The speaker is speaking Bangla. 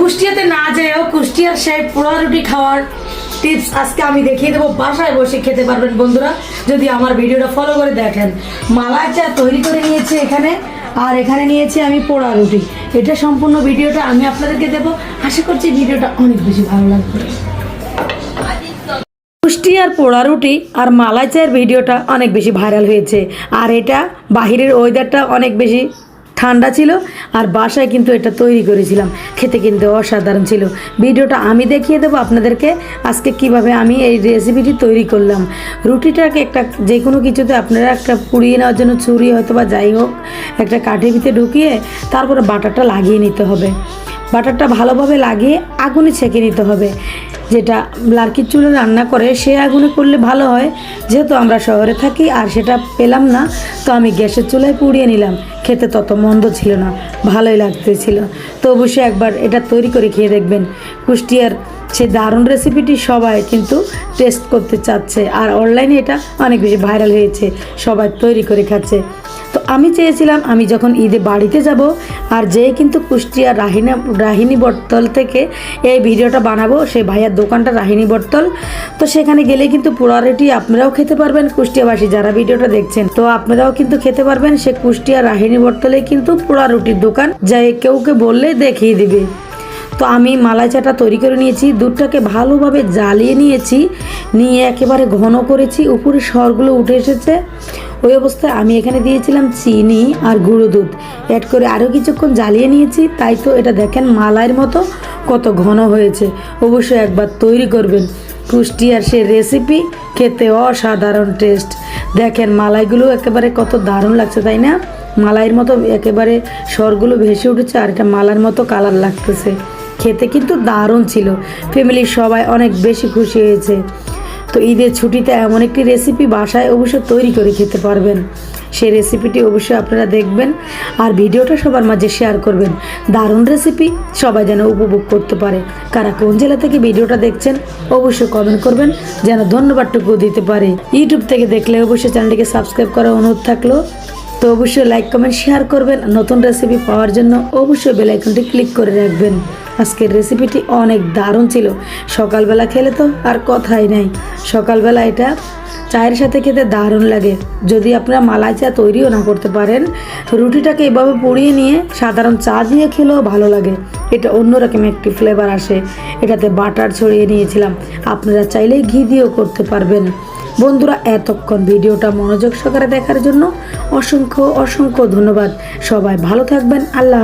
কুষ্টিয়াতে না যেও কুষ্টিয়ার সেই পোড়া রুটি খাওয়ার টিপস আজকে আমি দেখিয়ে দেবো। বাসায় বসে খেতে পারবেন বন্ধুরা যদি আমার ভিডিওটা ফলো করে দেখেন। মালাই চা তৈরি করে নিয়েছি এখানে, আর এখানে নিয়েছি আমি পোড়া রুটি। এটা সম্পূর্ণ ভিডিওটা আমি আপনাদেরকে দেবো। আশা করছি ভিডিওটা অনেক বেশি ভালো লাগবে। কুষ্টিয়ার পোড়া রুটি আর মালাই চায়ের ভিডিওটা অনেক বেশি ভাইরাল হয়েছে। আর এটা বাহিরের ওয়েদারটা অনেক বেশি ঠান্ডা ছিল, আর বাসায় কিন্তু এটা তৈরি করেছিলাম। খেতে কিন্তু অসাধারণ ছিল। ভিডিওটা আমি দেখিয়ে দেবো আপনাদেরকে আজকে কিভাবে আমি এই রেসিপিটি তৈরি করলাম। রুটিটাকে একটা যে কোনো কিছুতে আপনারা একটা পুড়িয়ে নেওয়ার জন্য ছুরি হয়তো বা যাই হোক একটা কাঠের ভিতরে ঢুকিয়ে তারপরে বাটারটা লাগিয়ে নিতে হবে। বাটারটা ভালোভাবে লাগিয়ে আগুনে ছেঁকে নিতে হবে। যেটা লার্কির চুলে রান্না করে সে আগুনে করলে ভালো হয়, যেহেতু আমরা শহরে থাকি আর সেটা পেলাম না, তো আমি গ্যাসের চুলায় পুড়িয়ে নিলাম। খেতে তত মন্দ ছিল না, ভালোই লাগতেছিল। তো অবশ্যই একবার এটা তৈরি করে খেয়ে দেখবেন। কুষ্টিয়ার সে দারুণ রেসিপিটি সবাই কিন্তু টেস্ট করতে চাচ্ছে, আর অনলাইনে এটা অনেক বেশি ভাইরাল হয়েছে, সবাই তৈরি করে খাচ্ছে। তো আমি চেয়েছিলাম আমি যখন ঈদে বাড়িতে যাব আর যেই কিন্তু কুষ্টিয়া রাহিনী বটতল থেকে এই ভিডিওটা বানাবো, সেই ভাইয়ার দোকানটা রাহিনী বটতল। তো সেখানে গেলে কিন্তু পোড়া রুটি আপনারাও খেতে পারবেন। কুষ্টিয়াবাসী যারা ভিডিওটা দেখছেন তো আপনারাও কিন্তু খেতে পারবেন। সে কুষ্টিয়া রাহিনী বটতলে কিন্তু পোড়া রুটির দোকান, যাই কেউকে বললে দেখিয়ে দিবে। তো আমি মালাই চাটা তৈরি করে নিয়েছি। দুধটাকে ভালোভাবে জ্বালিয়ে নিয়েছি, নিয়ে একেবারে ঘন করেছি, উপরে সরগুলো উঠে এসেছে। ওই অবস্থায় আমি এখানে দিয়েছিলাম চিনি আর গুঁড়ো দুধ অ্যাড করে আরও কিছুক্ষণ জ্বালিয়ে নিয়েছি। তাই তো এটা দেখেন মালাইয়ের মতো কত ঘন হয়েছে। অবশ্যই একবার তৈরি করবেন। কুষ্টিয়ার সে রেসিপি, খেতে অসাধারণ টেস্ট। দেখেন মালাইগুলো একেবারে কত দারুণ লাগছে, তাই না? মালাইয়ের মতো একেবারে সরগুলো ভেসে উঠেছে, আর এটা মালার মতো কালার লাগতেছে। খেতে কিন্তু দারুণ ছিল। ফ্যামিলির সবাই অনেক বেশি খুশি হয়েছে। তো ঈদের ছুটিতে এমন একটি রেসিপি বাসায় অবশ্যই তৈরি করে খেতে পারবেন। সেই রেসিপিটি অবশ্যই আপনারা দেখবেন আর ভিডিওটা সবার মাঝে শেয়ার করবেন। দারুণ রেসিপি, সবাই যেন উপভোগ করতে পারে। কারা কোন জেলা থেকে ভিডিওটা দেখছেন অবশ্যই কমেন্ট করবেন, যেন ধন্যবাদটুকু দিতে পারে। ইউটিউব থেকে দেখলে অবশ্যই চ্যানেলটিকে সাবস্ক্রাইব করার অনুরোধ থাকলো। তো অবশ্যই লাইক কমেন্ট শেয়ার করবেন। নতুন রেসিপি পাওয়ার জন্য অবশ্যই বেল আইকনটি ক্লিক করে রাখবেন। আজকের রেসিপিটি অনেক দারুণ ছিল। সকালবেলা খেলে তো আর কথাই নাই। সকালবেলা এটা চায়ের সাথে খেতে দারুণ লাগে। যদি আপনারা মালাই চা তৈরিও না করতে পারেন, রুটিটাকে এভাবে পুড়িয়ে নিয়ে সাধারণ চা দিয়ে খেলেও ভালো লাগে। এটা অন্যরকম একটি ফ্লেভার আসে। এটাতে বাটার ছড়িয়ে নিয়েছিলাম, আপনারা চাইলেই ঘি দিয়েও করতে পারবেন। বন্ধুরা এতক্ষণ ভিডিওটা মনোযোগ সহকারে দেখার জন্য অসংখ্য অসংখ্য ধন্যবাদ। সবাই ভালো থাকবেন। আল্লাহ।